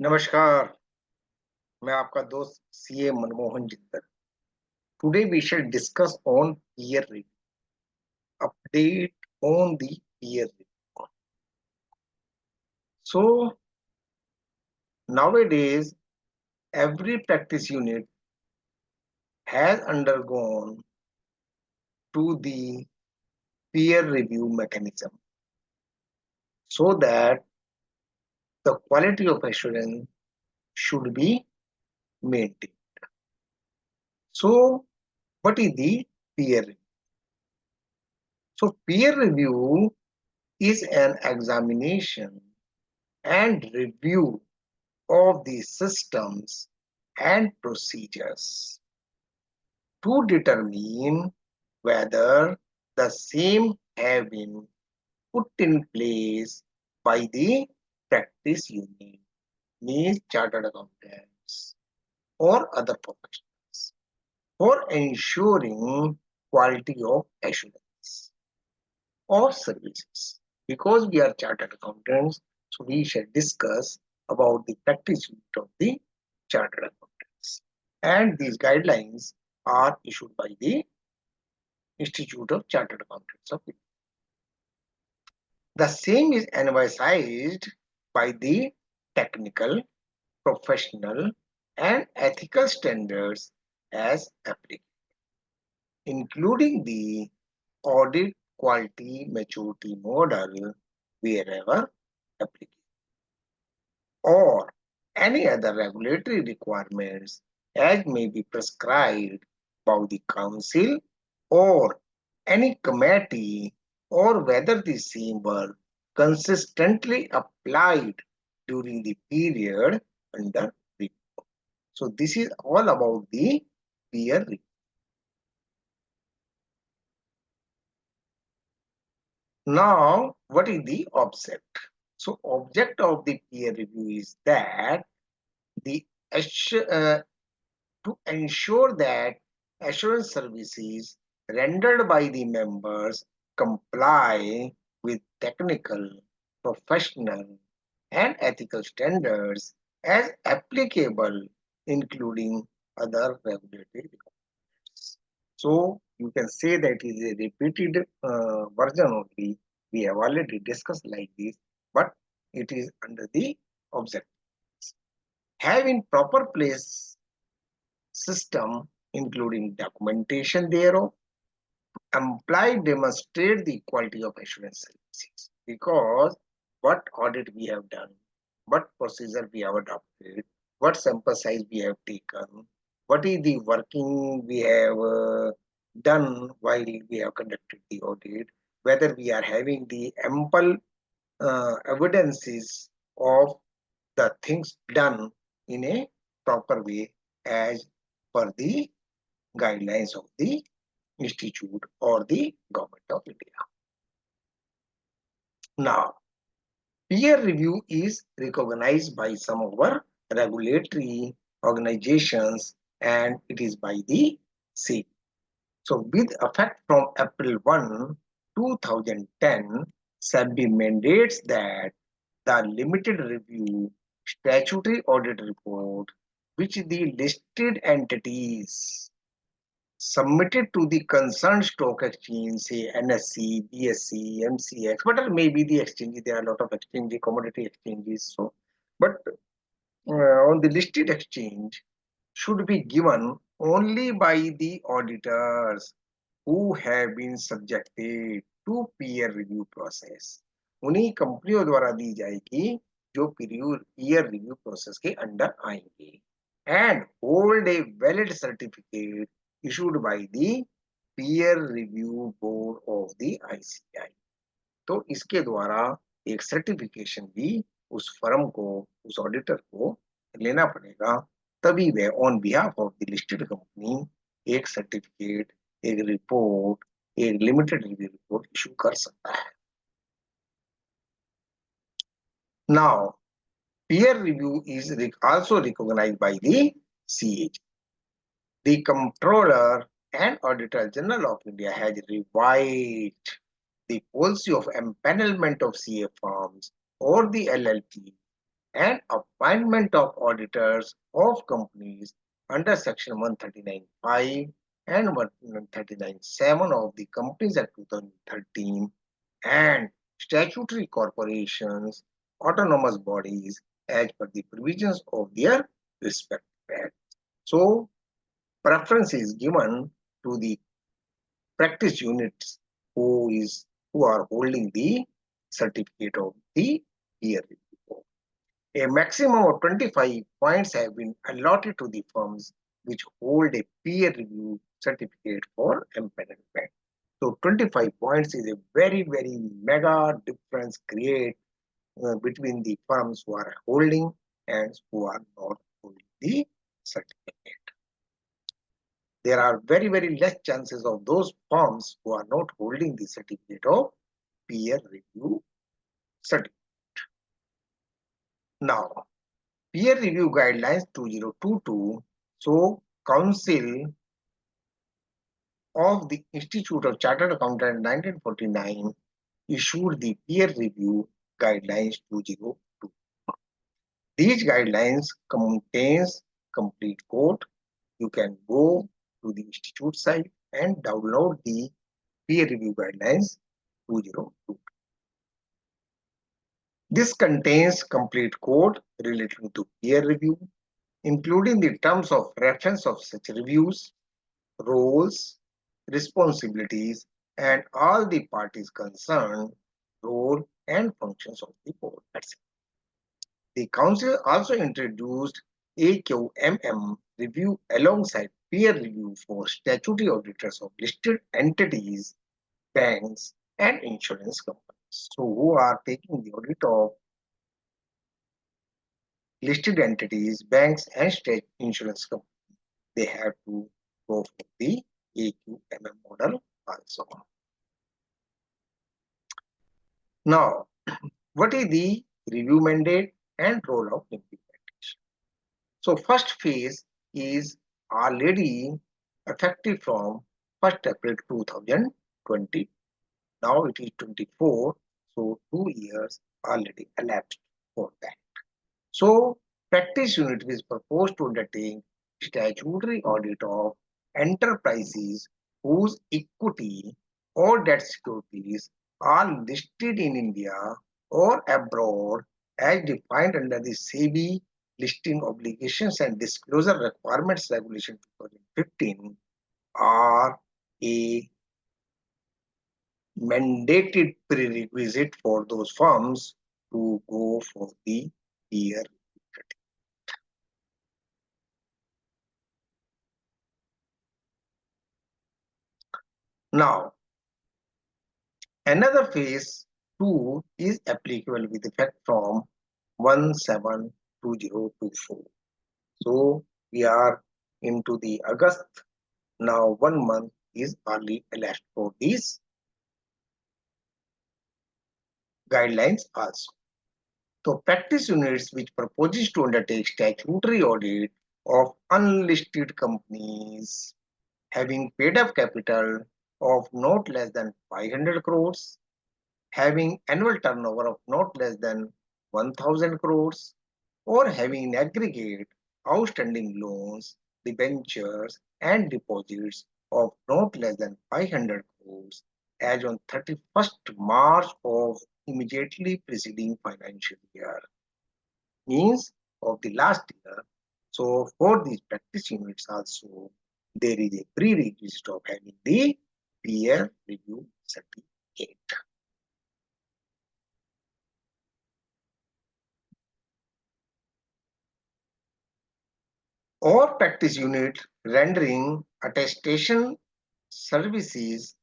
नमस्कार, मैं आपका दोस्त CA Manmohan Jindal. Today we shall discuss on peer review, update on the peer review. So nowadays, every practice unit has undergone to the peer review mechanism so that the quality of assurance should be maintained. So, what is the peer review? So, peer review is an examination and review of the systems and procedures to determine whether the same have been put in place by the practice unit, means chartered accountants or other professionals, for ensuring quality of assurance or services. Because we are chartered accountants, so we shall discuss about the practice unit of the chartered accountants. And these guidelines are issued by the Institute of Chartered Accountants of India. The same is emphasized by the technical, professional, and ethical standards as applicable, including the audit quality maturity model wherever applicable, or any other regulatory requirements as may be prescribed by the council or any committee, or whether the same were consistently applied during the period under review. So this is all about the peer review. Now, what is the object? So object of the peer review is that the to ensure that assurance services rendered by the members comply with technical, professional, and ethical standards as applicable, including other regulatory requirements. So you can say that is a repeated version only. We have already discussed like this, but it is under the object. Having proper place system, including documentation thereof, apply demonstrate the quality of assurance services. Because what audit we have done, what procedure we have adopted, what sample size we have taken, what is the working we have done while we have conducted the audit, whether we are having the ample evidences of the things done in a proper way as per the guidelines of the institute or the government of India. Now, peer review is recognized by some of our regulatory organizations, and it is by the SEBI. So, with effect from April 1, 2010, SEBI mandates that the limited review statutory audit report, which the listed entities submitted to the concerned stock exchange, say NSE, BSE, MCX, whatever may be the exchange, there are a lot of exchanges, commodity exchanges. So, but on the listed exchange should be given only by the auditors who have been subjected to peer review process. उन्हीं कंपनियों द्वारा दी जाएगी जो peer review process के under आएंगे, and hold a valid certificate issued by the peer review board of the ICI. तो इसके द्वारा एक सर्टिफिकेशन भी उस फर्म को, उस ऑडिटर को लेना पड़ेगा, तभी वह on behalf of the listed company एक सर्टिफिकेट, एक रिपोर्ट, एक लिमिटेड रिव्यू रिपोर्ट इशू कर सकता है. Now peer review is also recognized by the CAG. The Comptroller and Auditor General of India has revised the policy of empanelment of CA firms or the LLP and appointment of auditors of companies under Section 139(5) and 139(7) of the Companies Act 2013, and statutory corporations, autonomous bodies as per the provisions of their respective act. So, preference is given to the practice units who are holding the certificate of the peer review. A maximum of 25 points have been allotted to the firms which hold a peer review certificate for empanelment. So 25 points is a very mega difference create between the firms who are holding and who are not holding the certificate. There are very less chances of those firms who are not holding the certificate of peer review certificate. Now, peer review guidelines 2022. So, Council of the Institute of Chartered Accountants 1949 issued the peer review guidelines 2002. These guidelines contains complete code. You can go to the institute site and download the peer review guidelines 2002. This contains complete code related to peer review, including the terms of reference of such reviews, roles, responsibilities, and all the parties concerned, role and functions of the board, etc. The council also introduced AQMM review alongside peer review for statutory auditors of listed entities, banks, and insurance companies. So, who are taking the audit of listed entities, banks, and state insurance companies, they have to go for the AQMM model also. Now, what is the review mandate and role of implementation? So, first phase is already effective from 1st April 2020. Now it is 24, so 2 years already elapsed for that. So, practice unit is proposed to undertake statutory audit of enterprises whose equity or debt securities are listed in India or abroad as defined under the SEBI Listing Obligations and Disclosure Requirements Regulation 2015 are a mandated prerequisite for those firms to go for the peer review. Now, another phase 2 is applicable with effect from 1/7/2024. So, we are into the August. Now, 1 month is early elapsed for these guidelines also. So, practice units which proposes to undertake statutory audit of unlisted companies having paid up capital of not less than 500 crores, having annual turnover of not less than 1000 crores, or having in aggregate outstanding loans, debentures, and deposits of not less than 500 crores as on 31st March of immediately preceding financial year, means of the last year. So for these practice units also, there is a prerequisite of having the peer review certificate. Or practice unit rendering attestation services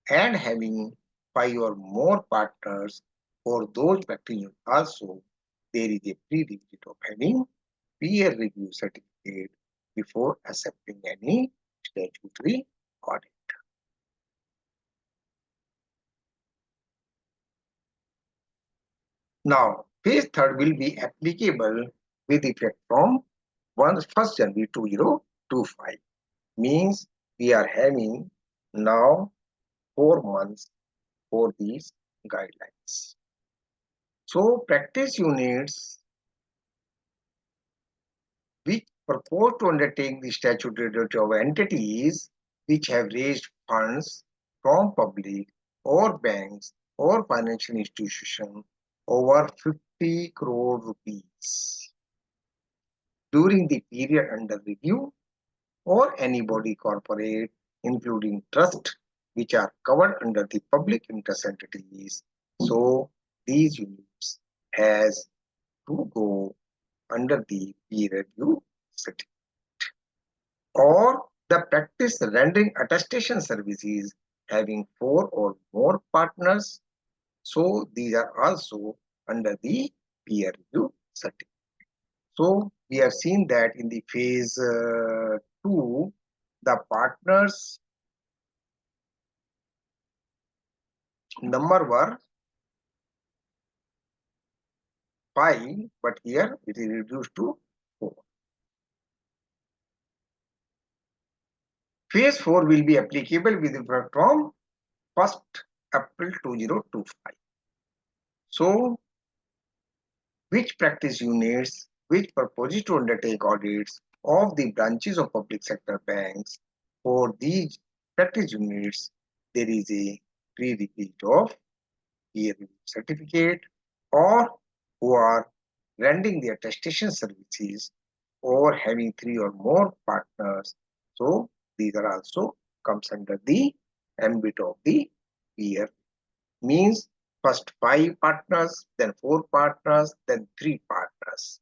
and having 5 or more partners for those practice units also, there is a prerequisite of having peer review certificate before accepting any statutory audit. Now, phase third will be applicable with effect from 1st January 2025. Means we are having now 4 months for these guidelines. So, practice units which propose to undertake the statutory duty of entities which have raised funds from public or banks or financial institutions over 50 crore rupees during the period under review, or any body corporate, including trust, which are covered under the public interest entities. So these units has to go under the peer review certificate. Or the practice rendering attestation services having 4 or more partners. So these are also under the peer review certificate. So we have seen that in the phase 2, the partners number were 5, but here it is reduced to 4. Phase 4 will be applicable with effect from 1st April 2025. So, which practice units which proposes to undertake audits of the branches of public sector banks? For these practice units, there is a prerequisite of peer review certificate, or who are rendering the attestation services or having 3 or more partners. So these are also comes under the ambit of the peer. Means first 5 partners, then 4 partners, then 3 partners.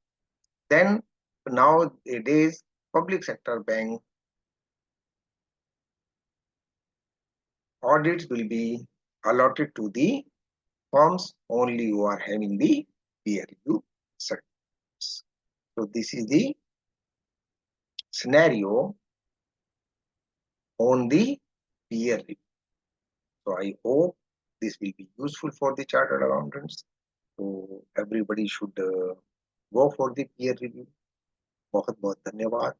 Then nowadays public sector bank audits will be allotted to the firms only who are having the peer review certificates. So this is the scenario on the peer review. So I hope this will be useful for the chartered accountants. So everybody should go for the peer review. बहुत बहुत धन्यवाद.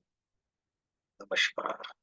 नमस्कार.